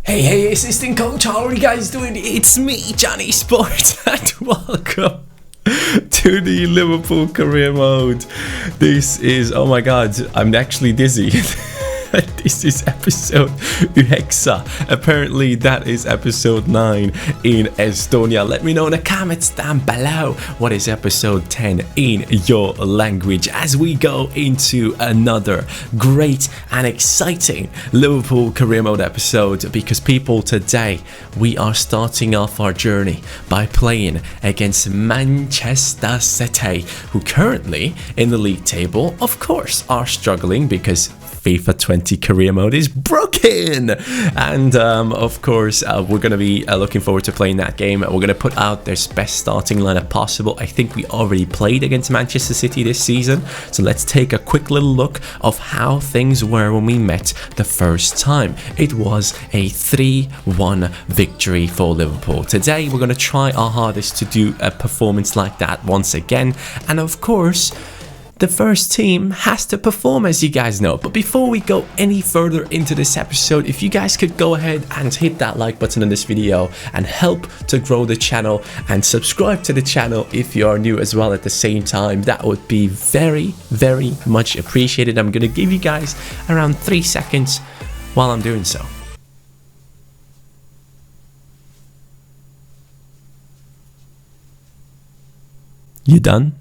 Hey, assistant coach, how are you guys doing? It's me, CaniSports, and welcome to the Liverpool Career Mode. This is, oh my god, I'm actually dizzy. This is episode 9. Apparently that is episode 9 in Estonia. Let me know in the comments down below what is episode 10 in your language as we go into another great and exciting Liverpool Career Mode episode, because people, today we are starting off our journey by playing against Manchester City, who currently in the league table of course are struggling because FIFA 20 Career Mode is broken, and of course we're going to be looking forward to playing that game. We're going to put out their best starting lineup possible. I think we already played against Manchester City this season, so let's take a quick little look of how things were when we met the first time. It was a 3-1 victory for Liverpool. Today we're going to try our hardest to do a performance like that once again, and of course the first team has to perform, as you guys know. But before we go any further into this episode, if you guys could go ahead and hit that like button on this video and help to grow the channel, and subscribe to the channel if you are new as well at the same time, that would be very, very much appreciated. I'm going to give you guys around 3 seconds while I'm doing so. You done?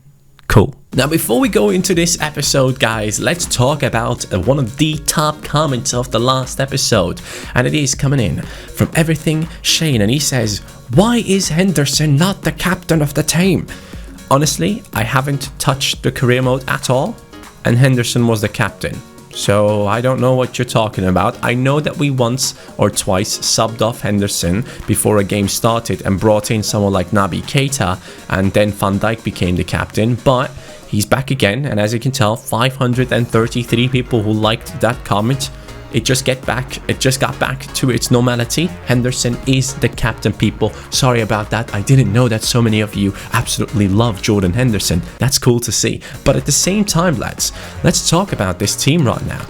Cool. Now, before we go into this episode, guys, let's talk about one of the top comments of the last episode, and it is coming in from Everything Shane, and he says, why is Henderson not the captain of the team? Honestly, I haven't touched the career mode at all, and Henderson was the captain. So I don't know what you're talking about. I know that we once or twice subbed off Henderson before a game started and brought in someone like Naby Keita, and then Van Dijk became the captain, but he's back again, and as you can tell, 533 people who liked that comment. It just got back to its normality. Henderson is the captain, people. Sorry about that. I didn't know that so many of you absolutely love Jordan Henderson. That's cool to see. But at the same time, lads, let's talk about this team right now.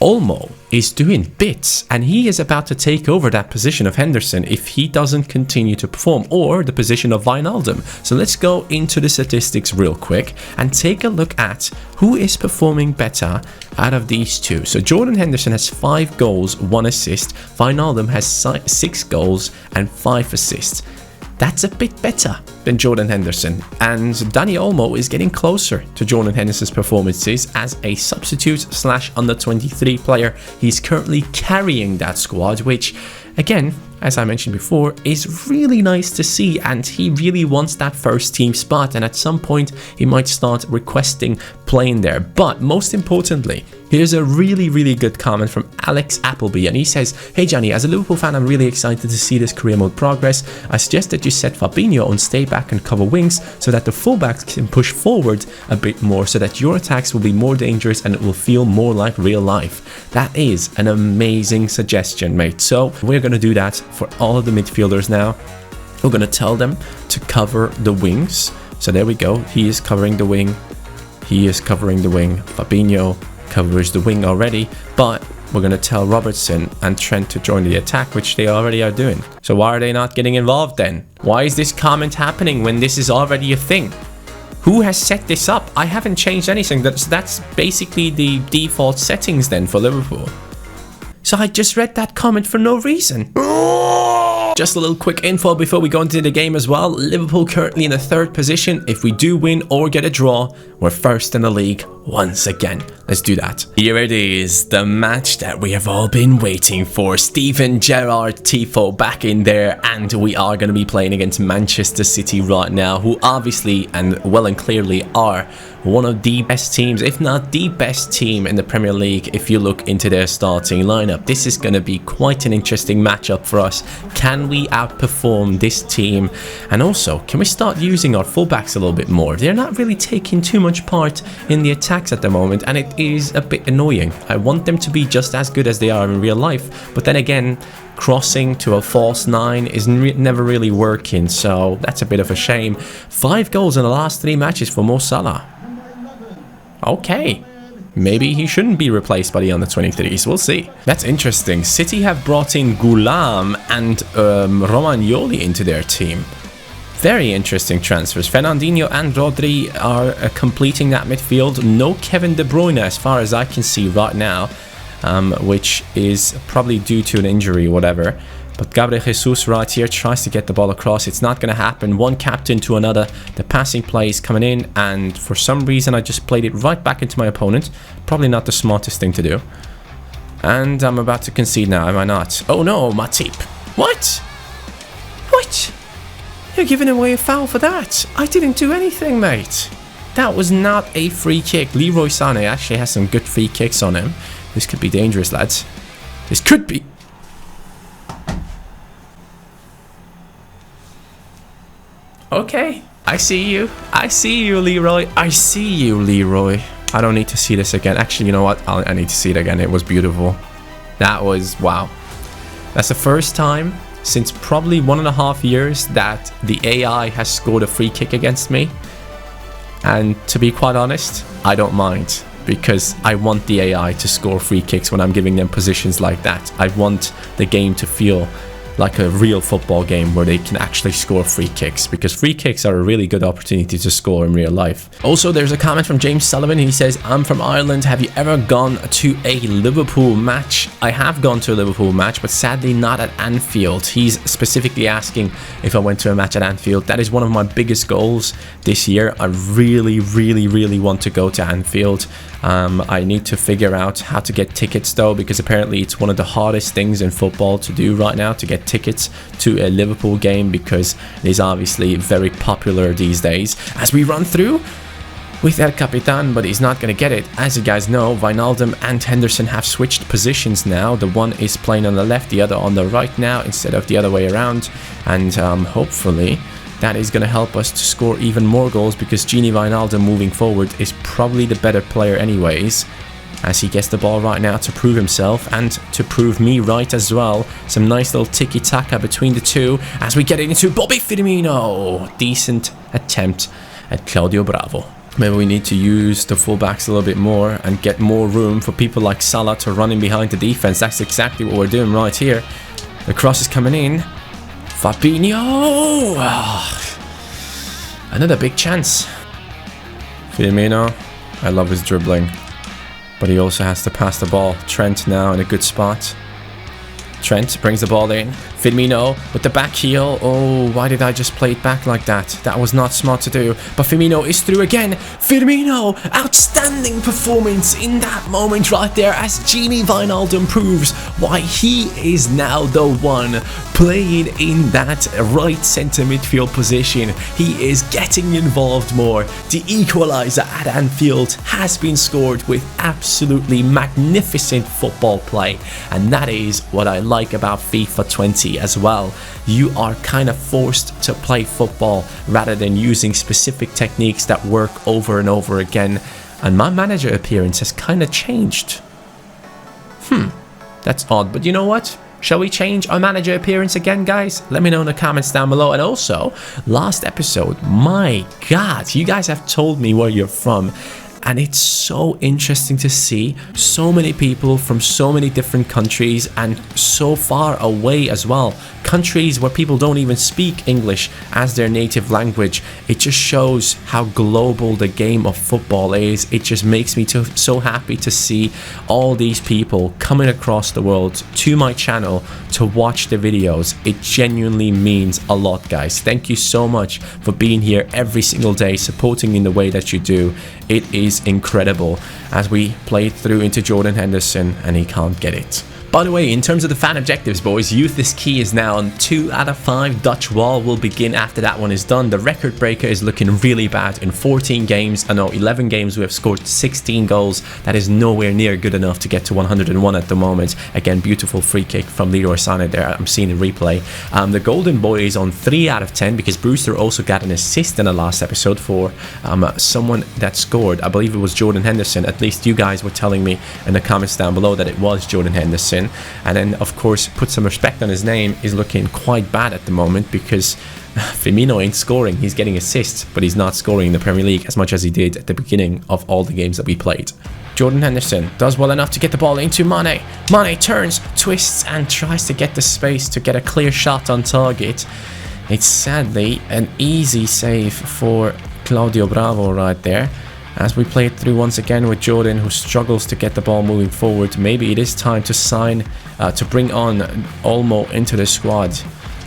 Olmo is doing bits, and he is about to take over that position of Henderson if he doesn't continue to perform, or the position of Wijnaldum. So let's go into the statistics real quick and take a look at who is performing better out of these two. So Jordan Henderson has 5 goals, 1 assist. Wijnaldum has 6 goals and 5 assists. That's a bit better than Jordan Henderson, and Dani Olmo is getting closer to Jordan Henderson's performances as a substitute / under 23 player. He's currently carrying that squad, which again, as I mentioned before, is really nice to see, and he really wants that first team spot, and at some point he might start requesting playing there. But most importantly, here's a really good comment from Alex Appleby, and he says, hey Johnny, as a Liverpool fan, I'm really excited to see this career mode progress. I suggest that you set Fabinho on stay back and cover wings so that the fullbacks can push forward a bit more, so that your attacks will be more dangerous and it will feel more like real life. That is an amazing suggestion, mate. So we're going to do that for all of the midfielders now. We're going to tell them to cover the wings. So there we go. He is covering the wing. He is covering the wing. Fabinho covers the wing already, but we're going to tell Robertson and Trent to join the attack, which they already are doing. So why are they not getting involved then? Why is this comment happening when this is already a thing? Who has set this up? I haven't changed anything. That's basically the default settings then for Liverpool. So I just read that comment for no reason. Just a little quick info before we go into the game as well. Liverpool currently in the 3rd position. If we do win or get a draw, we're first in the league once again. Let's do that. Here it is, the match that we have all been waiting for. Steven Gerrard Tifo back in there, and we are going to be playing against Manchester City right now, who obviously and well and clearly are one of the best teams, if not the best team in the Premier League if you look into their starting lineup. This is going to be quite an interesting matchup for us. Can we outperform this team? And also, can we start using our fullbacks a little bit more? They're not really taking too much part in the attacks at the moment, and it is a bit annoying. I want them to be just as good as they are in real life, but then again, crossing to a false 9 is never really working, so that's a bit of a shame. 5 goals in the last 3 matches for Mo Salah. Okay, maybe he shouldn't be replaced by the under-23s. We'll see. That's interesting. City have brought in Gulam and Romagnoli into their team. Very interesting transfers. Fernandinho and Rodri are completing that midfield. No Kevin De Bruyne as far as I can see right now, which is probably due to an injury or whatever. But Gabriel Jesus right here tries to get the ball across. It's not going to happen. One captain to another. The passing play is coming in, and for some reason I just played it right back into my opponent. Probably not the smartest thing to do. And I'm about to concede now, am I not? Oh no, Matip. What? What? You're giving away a foul for that. I didn't do anything, mate. That was not a free kick. Leroy Sané actually has some good free kicks on him. This could be dangerous, lads. This could be... Okay, I see you. I see you, Leroy. I see you, Leroy. I don't need to see this again. Actually, you know what? I need to see it again. It was beautiful. That was... wow. That's the first time since probably 1.5 years that the AI has scored a free kick against me. And to be quite honest, I don't mind. Because I want the AI to score free kicks when I'm giving them positions like that. I want the game to feel like a real football game where they can actually score free kicks, because free kicks are a really good opportunity to score in real life. Also, there's a comment from James Sullivan. He says, I'm from Ireland. Have you ever gone to a Liverpool match? I have gone to a Liverpool match, but sadly not at Anfield. He's specifically asking if I went to a match at Anfield. That is one of my biggest goals this year. I really want to go to Anfield. I need to figure out how to get tickets though, because apparently it's one of the hardest things in football to do right now, to get tickets to a Liverpool game, because it is obviously very popular these days. As we run through with El Capitan, but he's not going to get it. As you guys know, Wijnaldum and Henderson have switched positions now. The one is playing on the left, the other on the right now, instead of the other way around. And hopefully that is going to help us to score even more goals, because Gini Wijnaldum moving forward is probably the better player anyways, as he gets the ball right now to prove himself and to prove me right as well. Some nice little tiki-taka between the two as we get into Bobby Firmino. Decent attempt at Claudio Bravo. Maybe we need to use the fullbacks a little bit more and get more room for people like Salah to run in behind the defense. That's exactly what we're doing right here. The cross is coming in. Fabinho! Oh, another big chance. Firmino, I love his dribbling, but he also has to pass the ball. Trent now in a good spot. Trent brings the ball in. Firmino with the back heel. Oh, why did I just play it back like that? That was not smart to do. But Firmino is through again. Firmino, outstanding performance in that moment right there, as Gini Wijnaldum proves why he is now the one playing in that right centre midfield position. He is getting involved more. The equaliser at Anfield has been scored with absolutely magnificent football play, and that is what I like about FIFA 20 as well. You are kind of forced to play football rather than using specific techniques that work over and over again, and my manager appearance has kind of changed. That's odd, but you know what? Shall we change our manager appearance again, guys? Let me know in the comments down below. And also, last episode, my god, you guys have told me where you're from, and it's so interesting to see so many people from so many different countries and so far away as well. Countries where people don't even speak English as their native language. It just shows how global the game of football is. It just makes me so happy to see all these people coming across the world to my channel to watch the videos. It genuinely means a lot, guys. Thank you so much for being here every single day, supporting me in the way that you do. It is incredible. As we play through into Jordan Henderson and he can't get it. By the way, in terms of the fan objectives, boys, Youth is Key is now on 2 out of 5. Dutch Wall will begin after that one is done. The record breaker is looking really bad. In 14 games, 11 games, we have scored 16 goals. That is nowhere near good enough to get to 101 at the moment. Again, beautiful free kick from Leroy Sané there. I'm seeing the replay. The Golden Boy is on 3 out of 10 because Brewster also got an assist in the last episode for someone that scored. I believe it was Jordan Henderson. At least you guys were telling me in the comments down below that it was Jordan Henderson. And then, of course, put some respect on his name is looking quite bad at the moment because Firmino ain't scoring. He's getting assists, but he's not scoring in the Premier League as much as he did at the beginning of all the games that we played. Jordan Henderson does well enough to get the ball into Mane. Mane turns, twists, and tries to get the space to get a clear shot on target. It's sadly an easy save for Claudio Bravo right there. As we play it through once again with Jordan, who struggles to get the ball moving forward. Maybe it is time to bring on Olmo into the squad.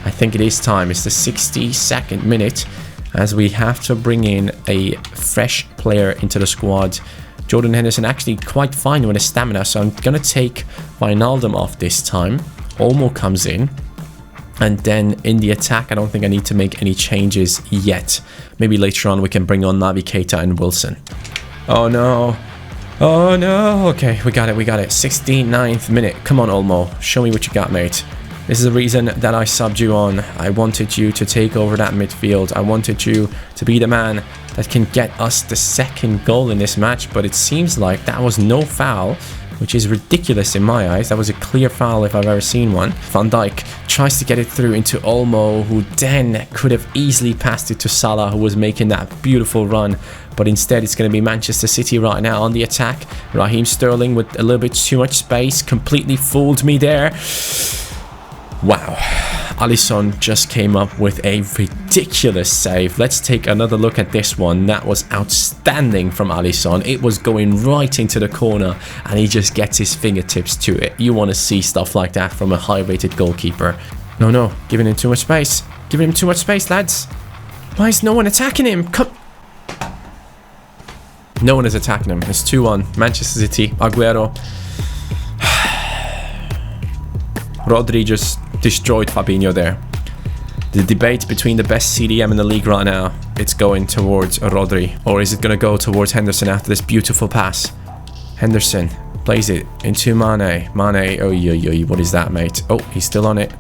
I think it is time. It's the 62nd minute, as we have to bring in a fresh player into the squad. Jordan Henderson actually quite fine with his stamina, so I'm going to take Wijnaldum off this time. Olmo comes in. And then in the attack, I don't think I need to make any changes yet. Maybe later on we can bring on Naby Keita and Wilson. Oh no. Oh no. Okay, we got it. 69th minute. Come on, Olmo. Show me what you got, mate. This is the reason that I subbed you on. I wanted you to take over that midfield. I wanted you to be the man that can get us the second goal in this match. But it seems like that was no foul, which is ridiculous in my eyes. That was a clear foul if I've ever seen one. Van Dijk tries to get it through into Olmo, who then could have easily passed it to Salah, who was making that beautiful run. But instead, it's going to be Manchester City right now on the attack. Raheem Sterling with a little bit too much space. Completely fooled me there. Wow. Alisson just came up with a ridiculous save. Let's take another look at this one. That was outstanding from Alisson. It was going right into the corner and he just gets his fingertips to it. You want to see stuff like that from a high-rated goalkeeper. No, giving him too much space. Giving him too much space, lads. Why is no one attacking him? Come. No one is attacking him. It's 2-1. Manchester City. Aguero. Rodri just destroyed Fabinho there. The debate between the best CDM in the league right now, it's going towards Rodri, or is it going to go towards Henderson after this beautiful pass? Henderson plays it into Mane. Oh, what is that, mate? Oh, he's still on it.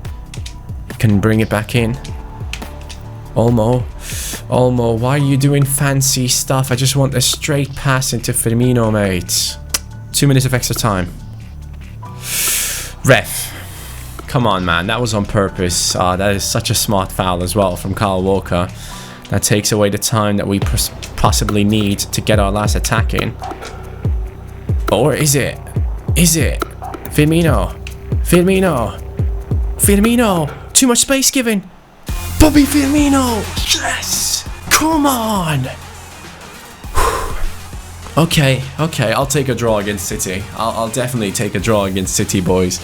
Can bring it back in. Olmo, why are you doing fancy stuff? I just want a straight pass into Firmino, mate. 2 minutes of extra time. Ref. Come on, man. That was on purpose. That is such a smart foul as well from Kyle Walker. That takes away the time that we possibly need to get our last attack in. Or is it? Firmino. Too much space given. Bobby Firmino. Yes. Come on. Okay. I'll take a draw against City. I'll definitely take a draw against City, boys.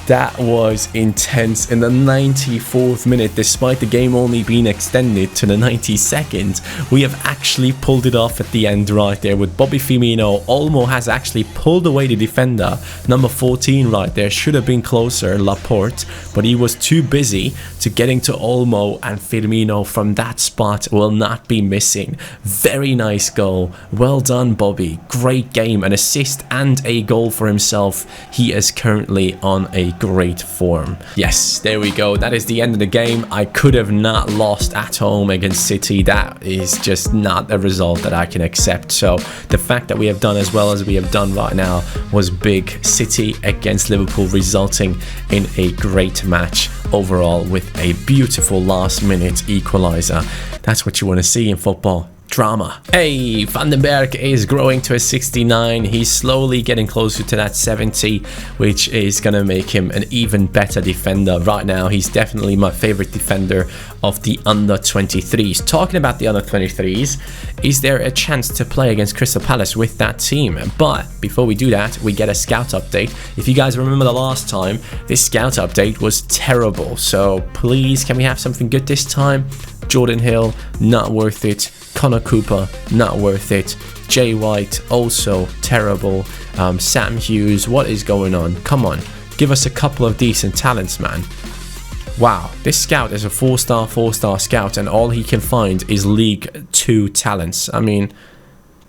That was intense in the 94th minute. Despite the game only being extended to the 92nd, we have actually pulled it off at the end right there with Bobby Firmino. Olmo has actually pulled away the defender. Number 14 right there should have been closer, Laporte, but he was too busy to getting to Olmo, and Firmino from that spot will not be missing. Very nice goal. Well done, Bobby. Great game, an assist and a goal for himself. He is currently on a great form. Yes, there we go. That is the end of the game. I could have not lost at home against City. That is just not a result that I can accept. So the fact that we have done as well as we have done right now was big. City against Liverpool, resulting in a great match overall with a beautiful last minute equaliser. That's what you want to see in football. Drama. Hey, Van den Berg is growing to a 69. He's slowly getting closer to that 70, which is going to make him an even better defender. Right now, he's definitely my favorite defender of the under-23s. Talking about the under-23s, is there a chance to play against Crystal Palace with that team? But before we do that, we get a scout update. If you guys remember the last time, this scout update was terrible. So please, can we have something good this time? Jordan Hill, not worth it. Connor Cooper, not worth it. Jay White, also terrible. Sam Hughes, what is going on? Come on, give us a couple of decent talents, man. Wow, this scout is a 4-star scout, and all he can find is League 2 talents. I mean,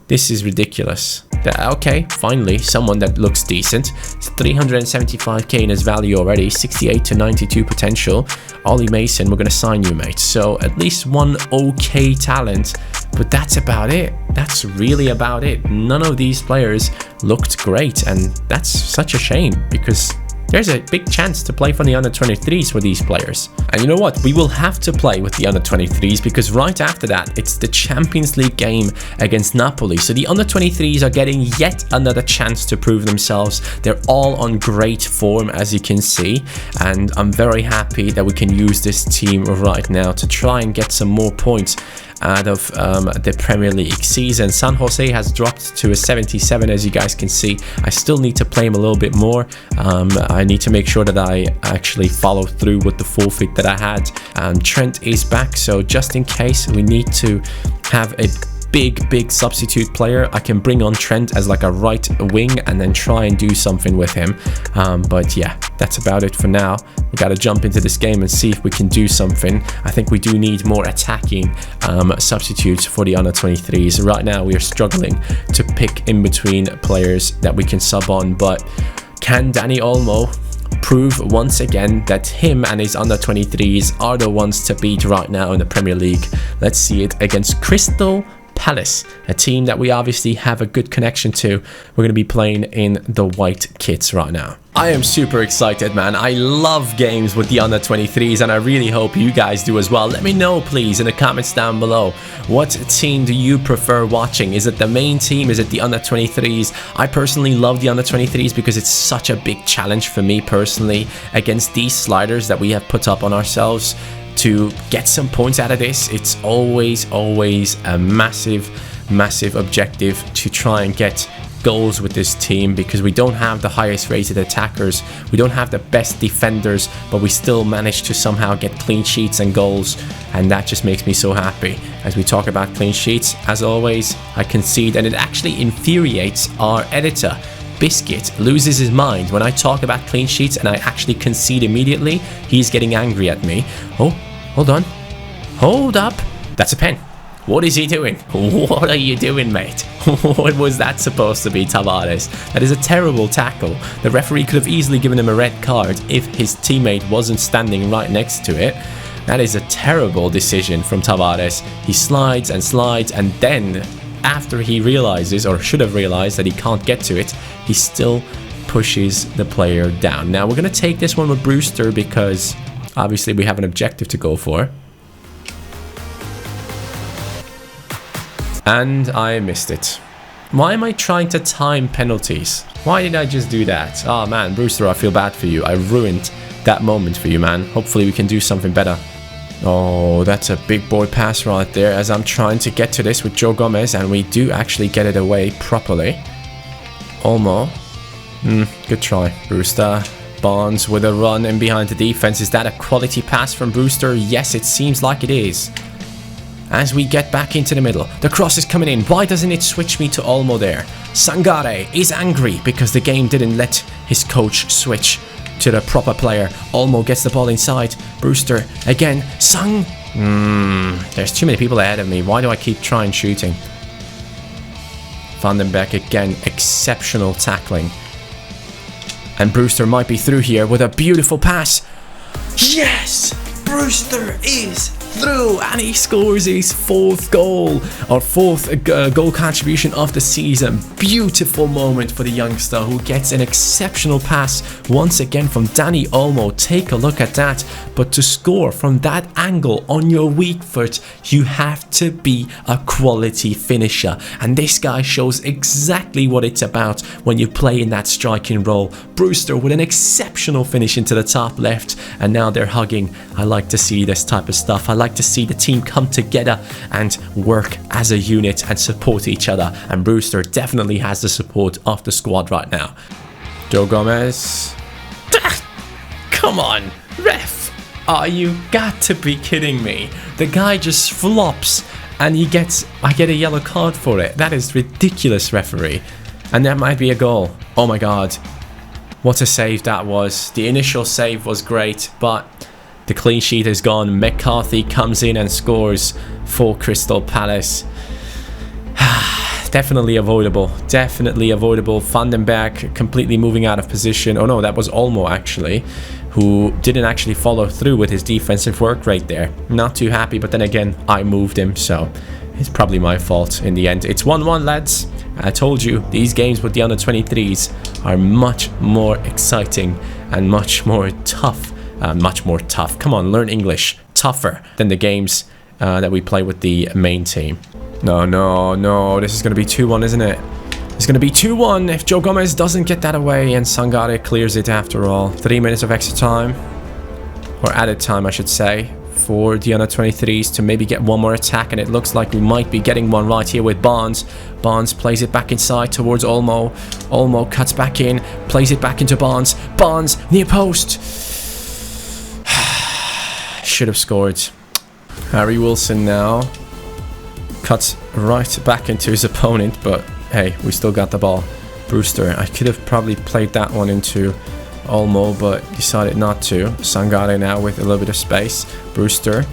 this is ridiculous. Okay, finally, someone that looks decent. It's 375k in his value already, 68 to 92 potential. Ollie Mason, we're going to sign you, mate. So at least one okay talent, but that's about it. That's really about it. None of these players looked great, and that's such a shame because there's a big chance to play for the under-23s for these players. And you know what? We will have to play with the under-23s because right after that, it's the Champions League game against Napoli. So the under-23s are getting yet another chance to prove themselves. They're all on great form, as you can see. And I'm very happy that we can use this team right now to try and get some more points out of the Premier League season. San Jose has dropped to a 77, as you guys can see. I still need to play him a little bit more. I need to make sure that I actually follow through with the forfeit that I had. Trent is back, so just in case we need to have a big substitute player, I can bring on Trent as like a right wing and then try and do something with him. But yeah, that's about it for now. We got to jump into this game and see if we can do something. I think we do need more attacking substitutes for the under-23s. Right now we are struggling to pick in between players that we can sub on, but can Dani Olmo prove once again that him and his under-23s are the ones to beat right now in the Premier League? Let's see it against Crystal Palace, a team that we obviously have a good connection to. We're going to be playing in the white kits right now. I am super excited, man. I love games with the under-23s and I really hope you guys do as well. Let me know, please, in the comments down below. What team do you prefer watching? Is it the main team? Is it the under-23s? I personally love the under-23s because it's such a big challenge for me personally against these sliders that we have put up on ourselves. To get some points out of this, it's always a massive objective to try and get goals with this team because we don't have the highest rated attackers, we don't have the best defenders, but we still manage to somehow get clean sheets and goals, and that just makes me so happy. As we talk about clean sheets, as always, I concede, and it actually infuriates our editor. Biscuit loses his mind when I talk about clean sheets and I actually concede immediately. He's getting angry at me. Oh, hold on. Hold up. That's a pen. What is he doing? What are you doing, mate? What was that supposed to be, Tavares? That is a terrible tackle. The referee could have easily given him a red card if his teammate wasn't standing right next to it. That is a terrible decision from Tavares. He slides and then after he realizes, or should have realized, that he can't get to it, he still pushes the player down. Now we're going to take this one with Brewster because obviously we have an objective to go for. And I missed it. Why am I trying to time penalties? Why did I just do that? Oh man, Brewster, I feel bad for you. I ruined that moment for you, man. Hopefully we can do something better. Oh, that's a big boy pass right there as I'm trying to get to this with Joe Gomez, and we do actually get it away properly. Olmo. Good try. Brewster. Barnes with a run in behind the defense. Is that a quality pass from Brewster? Yes, it seems like it is. As we get back into the middle, the cross is coming in. Why doesn't it switch me to Olmo there? Sangare is angry because the game didn't let his coach switch to the proper player. Olmo gets the ball inside. Brewster again. There's too many people ahead of me. Why do I keep trying shooting? Van den Beek again. Exceptional tackling. And Brewster might be through here with a beautiful pass. Yes! Brewster is through and he scores his fourth goal, or fourth goal contribution of the season. Beautiful moment for the youngster who gets an exceptional pass once again from Dani Olmo. Take a look at that. But to score from that angle on your weak foot, you have to be a quality finisher, and this guy shows exactly what it's about when you play in that striking role. Brewster with an exceptional finish into the top left, and now they're hugging. I like to see this type of stuff. I like to see the team come together and work as a unit and support each other, and Brewster definitely has the support of the squad right now. Joe Gomez. Come on, ref. Oh, you got to be kidding me. The guy just flops and I get a yellow card for it. That is ridiculous, referee. And that might be a goal. Oh my god. What a save that was. The initial save was great, but the clean sheet is gone. McCarthy comes in and scores for Crystal Palace. Definitely avoidable. Definitely avoidable. Van den Beek completely moving out of position. Oh no, that was Olmo actually, who didn't actually follow through with his defensive work right there. Not too happy, but then again, I moved him, so It's probably my fault in the end. It's 1-1, lads. I told you, these games with the under-23s are much more exciting and much more tough. Come on, learn English. Tougher than the games that we play with the main team. No. This is going to be 2-1, isn't it? It's going to be 2-1 if Joe Gomez doesn't get that away and Sangare clears it after all. 3 minutes of extra time. Or added time, I should say, for the under-23s to maybe get one more attack, and it looks like we might be getting one right here with Barnes. Barnes plays it back inside towards Olmo. Olmo cuts back in, plays it back into Barnes. Barnes, near post. Should have scored. Harry Wilson now cuts right back into his opponent, but hey, we still got the ball. Brewster, I could have probably played that one into Olmo, but decided not to. Sangare now with a little bit of space. Brewster.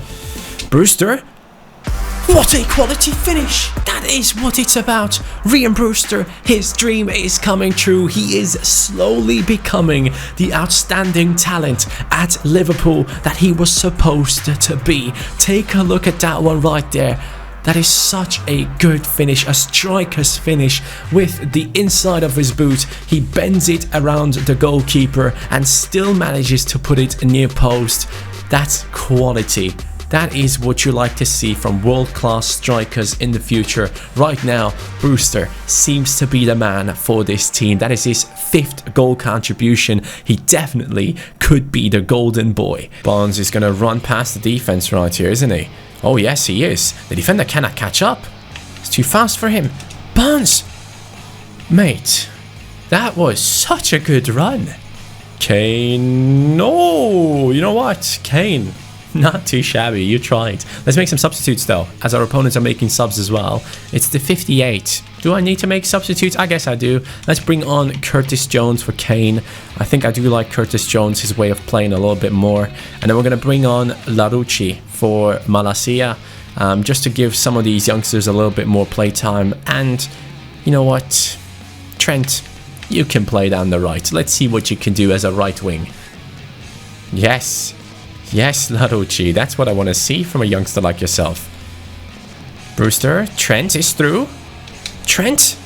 What a quality finish! That is what it's about. Rhian Brewster, his dream is coming true. He is slowly becoming the outstanding talent at Liverpool that he was supposed to be. Take a look at that one right there. That is such a good finish, a striker's finish with the inside of his boot. He bends it around the goalkeeper and still manages to put it near post. That's quality. That is what you like to see from world-class strikers in the future. Right now, Brewster seems to be the man for this team. That is his 5th goal contribution. He definitely could be the golden boy. Barnes is going to run past the defense right here, isn't he? Oh, yes, he is. The defender cannot catch up. It's too fast for him. Barnes! Mate, that was such a good run. Kane. No, you know what? Kane, not too shabby. You tried. Let's make some substitutes, though, as our opponents are making subs as well. It's the 58. Do I need to make substitutes? I guess I do. Let's bring on Curtis Jones for Kane. I think I do like Curtis Jones, his way of playing a little bit more. And then we're going to bring on Larouci for Malacia, just to give some of these youngsters a little bit more playtime. And you know what? Trent, you can play down the right. Let's see what you can do as a right wing. Yes, Larouci. That's what I want to see from a youngster like yourself. Brewster, Trent is through. Trent?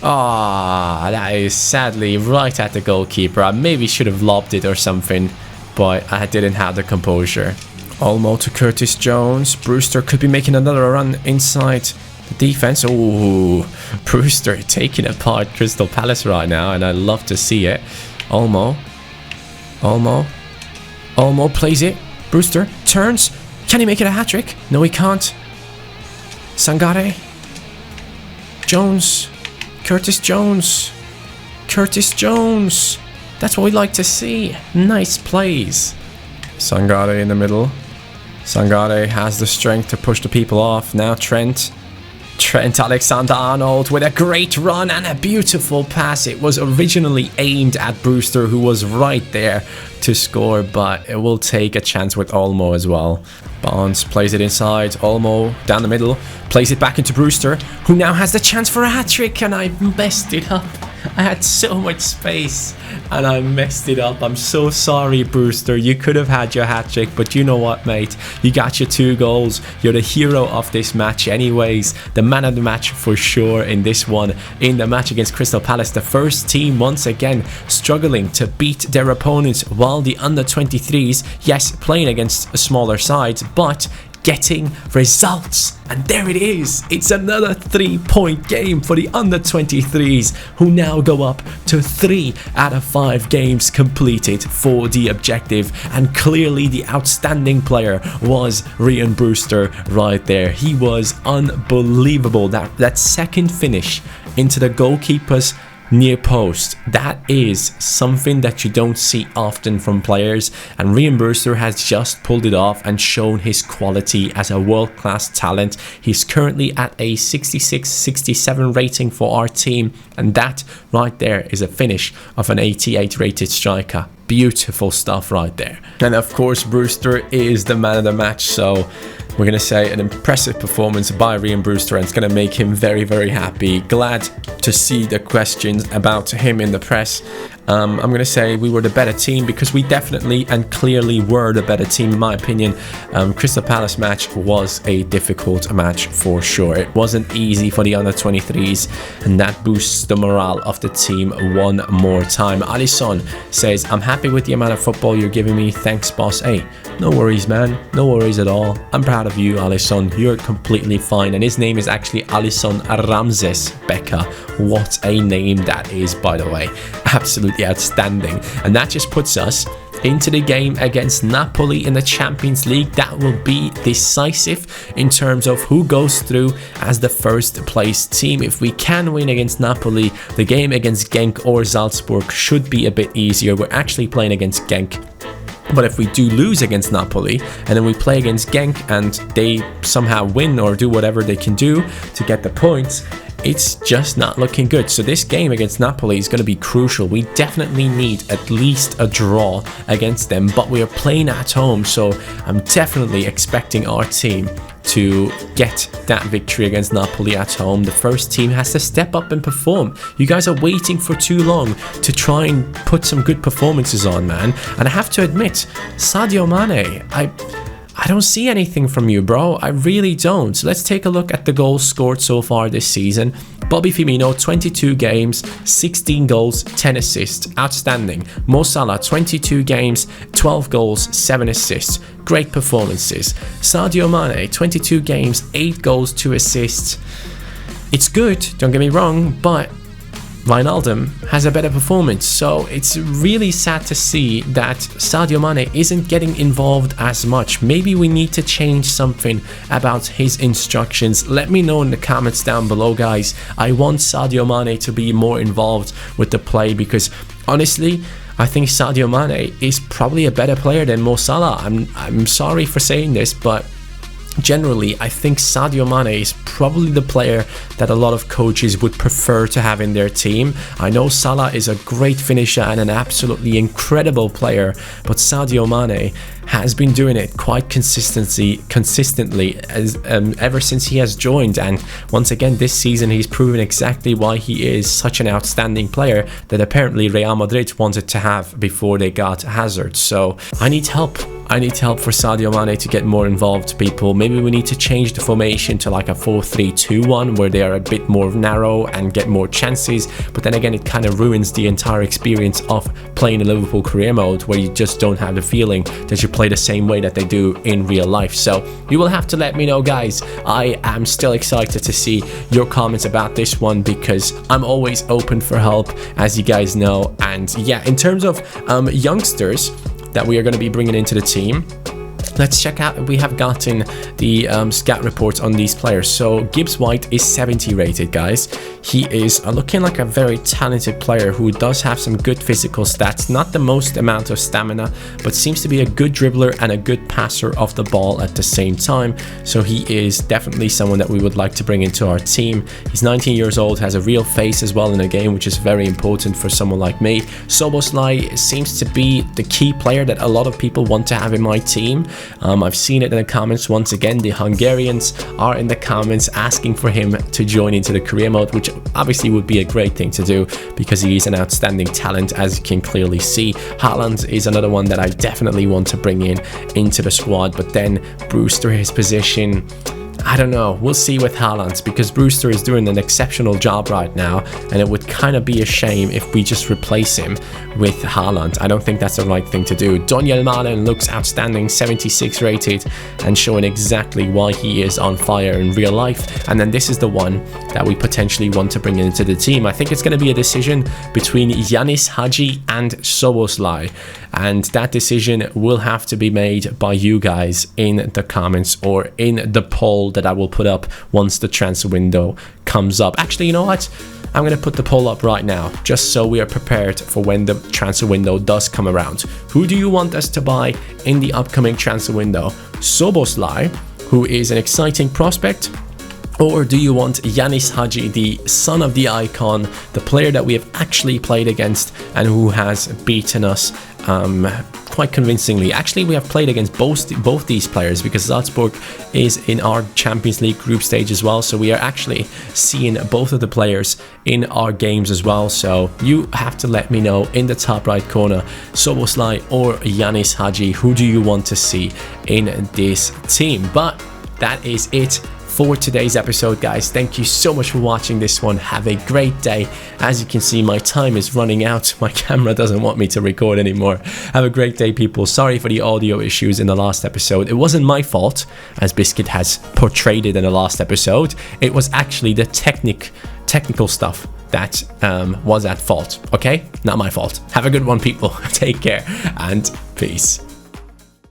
Ah, that is sadly right at the goalkeeper. I maybe should have lobbed it or something, but I didn't have the composure. Olmo to Curtis Jones. Brewster could be making another run inside the defense. Oh, Brewster taking apart Crystal Palace right now, and I love to see it. Olmo plays it. Brewster turns. Can he make it a hat-trick? No, he can't. Sangare. Jones. Curtis Jones. That's what we like to see. Nice plays. Sangare in the middle. Sangare has the strength to push the people off. Now Trent Alexander-Arnold with a great run and a beautiful pass. It was originally aimed at Brewster, who was right there to score, but it will take a chance with Olmo as well. Barnes plays it inside. Olmo down the middle, plays it back into Brewster, who now has the chance for a hat-trick, and I messed it up. I had so much space and I messed it up. I'm so sorry, Brewster. You could have had your hat-trick, but you know what, mate? You got your 2 goals. You're the hero of this match anyways. The man of the match for sure in this one. In the match against Crystal Palace, the first team once again struggling to beat their opponents, while the under-23s, yes, playing against smaller sides, but getting results. And there it is. It's another 3-point game for the under-23s, who now go up to 3 out of 5 games completed for the objective. And clearly the outstanding player was Rhian Brewster right there. He was unbelievable. That second finish into the goalkeeper's near post, that is something that you don't see often from players, and Rhian Brewster has just pulled it off and shown his quality as a world-class talent. He's currently at a 66-67 rating for our team, and that right there is a finish of an 88 rated striker. Beautiful stuff right there. And of course, Brewster is the man of the match, so we're going to say an impressive performance by Rhian Brewster, and it's going to make him very, very happy. Glad to see the questions about him in the press. I'm going to say we were the better team because we definitely and clearly were the better team, in my opinion. Crystal Palace match was a difficult match for sure. It wasn't easy for the under-23s, and that boosts the morale of the team one more time. Alisson says, I'm happy with the amount of football you're giving me. Thanks, boss. Hey, no worries, man. No worries at all. I'm proud of you, Alisson. You're completely fine. And his name is actually Alisson Ramses Becker. What a name that is, by the way. Absolutely outstanding. And that just puts us into the game against Napoli in the Champions League. That will be decisive in terms of who goes through as the first place team. If we can win against Napoli, the game against Genk or Salzburg should be a bit easier. We're actually playing against Genk. But if we do lose against Napoli and then we play against Genk and they somehow win or do whatever they can do to get the points, it's just not looking good. So this game against Napoli is going to be crucial. We definitely need at least a draw against them, but we are playing at home, so I'm definitely expecting our team to get that victory against Napoli at home. The first team has to step up and perform. You guys are waiting for too long to try and put some good performances on, man. And I have to admit, Sadio Mane, I don't see anything from you, bro. I really don't. So let's take a look at the goals scored so far this season. Bobby Firmino, 22 games, 16 goals, 10 assists. Outstanding. Mo Salah, 22 games, 12 goals, 7 assists. Great performances. Sadio Mane, 22 games, 8 goals, 2 assists. It's good, don't get me wrong, but Wijnaldum has a better performance, so it's really sad to see that Sadio Mane isn't getting involved as much. Maybe we need to change something about his instructions. Let me know in the comments down below, guys. I want Sadio Mane to be more involved with the play because honestly, I think Sadio Mane is probably a better player than Mo Salah. I'm sorry for saying this, but generally, I think Sadio Mane is probably the player that a lot of coaches would prefer to have in their team. I know Salah is a great finisher and an absolutely incredible player, but Sadio Mane has been doing it quite consistently as ever since he has joined, and once again this season he's proven exactly why he is such an outstanding player that apparently Real Madrid wanted to have before they got Hazard. So I need help for Sadio Mane to get more involved, people. Maybe we need to change the formation to like a 4-3-2-1 where they are a bit more narrow and get more chances, but then again it kind of ruins the entire experience of playing a Liverpool Career Mode where you just don't have the feeling that you play the same way that they do in real life. So you will have to let me know, guys. I am still excited to see your comments about this one because I'm always open for help, as you guys know. And yeah, in terms of youngsters that we are going to be bringing into the team, let's check out. We have gotten the scout reports on these players. So Gibbs White is 70 rated, guys. He is looking like a very talented player who does have some good physical stats, not the most amount of stamina, but seems to be a good dribbler and a good passer of the ball at the same time. So he is definitely someone that we would like to bring into our team. He's 19 years old, has a real face as well in the game, which is very important for someone like me. Szoboszlai seems to be the key player that a lot of people want to have in my team. I've seen it in the comments. Once again, the Hungarians are in the comments asking for him to join into the career mode, which obviously would be a great thing to do because he is an outstanding talent, as you can clearly see. Haaland is another one that I definitely want to bring into the squad, but then Brewster, his position, I don't know. We'll see with Haaland because Brewster is doing an exceptional job right now, and it would kind of be a shame if we just replace him with Haaland. I don't think that's the right thing to do. Daniel Malen looks outstanding, 76 rated, and showing exactly why he is on fire in real life. And then this is the one that we potentially want to bring into the team. I think it's going to be a decision between Yanis Hadji and Szoboszlai, and that decision will have to be made by you guys in the comments or in the poll that I will put up once the transfer window comes up. Actually, you know what? I'm going to put the poll up right now, just so we are prepared for when the transfer window does come around. Who do you want us to buy in the upcoming transfer window? Szoboszlai, who is an exciting prospect, Or do you want Yanis Hadji, the son of the icon, the player that we have actually played against and who has beaten us quite convincingly? Actually, we have played against both these players, because Salzburg is in our Champions League group stage as well. So we are actually seeing both of the players in our games as well. So you have to let me know in the top right corner, Szoboszlai or Yanis Hadji, who do you want to see in this team? But that is it for today's episode, guys. Thank you so much for watching this one. Have a great day. As you can see, my time is running out. My camera doesn't want me to record anymore. Have a great day, people. Sorry for the audio issues in the last episode. It wasn't my fault, as Biscuit has portrayed it in the last episode. It was actually the technical stuff that was at fault. Okay, not my fault. Have a good one, people. Take care and peace.